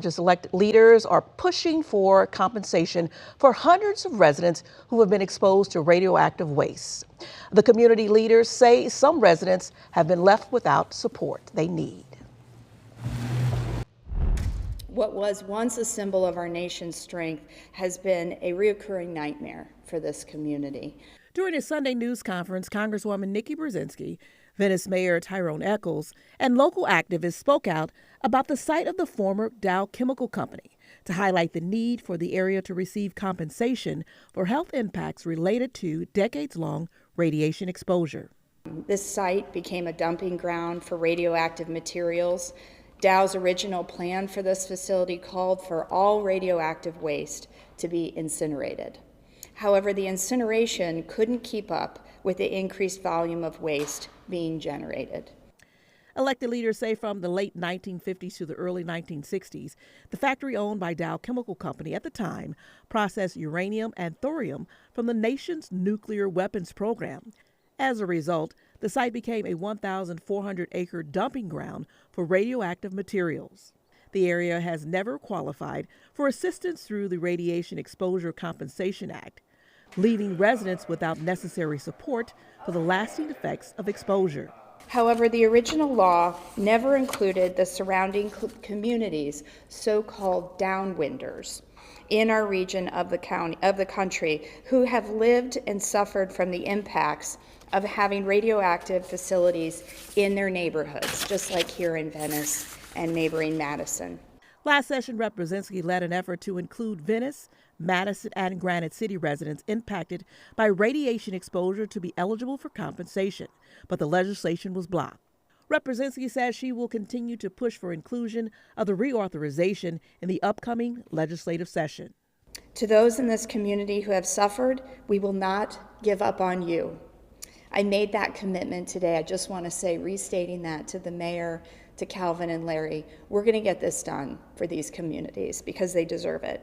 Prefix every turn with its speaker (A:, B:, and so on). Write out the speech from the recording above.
A: Just elected leaders are pushing for compensation for hundreds of residents who have been exposed to radioactive waste. The community leaders say some residents have been left without support they need.
B: What was once a symbol of our nation's strength has been a reoccurring nightmare for this community.
A: During a Sunday news conference, Congresswoman Nikki Brzezinski, Venice Mayor Tyrone Eccles, and local activists spoke out about the site of the former Dow Chemical Company to highlight the need for the area to receive compensation for health impacts related to decades-long radiation exposure.
B: This site became a dumping ground for radioactive materials. Dow's original plan for this facility called for all radioactive waste to be incinerated. However, the incineration couldn't keep up with the increased volume of waste being generated.
A: Elected leaders say from the late 1950s to the early 1960s, the factory owned by Dow Chemical Company at the time processed uranium and thorium from the nation's nuclear weapons program. As a result, the site became a 1,400-acre dumping ground for radioactive materials. The area has never qualified for assistance through the Radiation Exposure Compensation Act, leaving residents without necessary support for the lasting effects of exposure.
B: However, the original law never included the surrounding communities, so-called downwinders, in our region of the country who have lived and suffered from the impacts of having radioactive facilities in their neighborhoods, just like here in Venice and neighboring Madison.
A: Last session, Rep. Brzezinski led an effort to include Venice, Madison, and Granite City residents impacted by radiation exposure to be eligible for compensation, but the legislation was blocked. Rep. Brzezinski says she will continue to push for inclusion of the reauthorization in the upcoming legislative session.
B: To those in this community who have suffered, we will not give up on you. I made that commitment today. I just want to say, restating that to the mayor, to Calvin and Larry, we're going to get this done for these communities because they deserve it.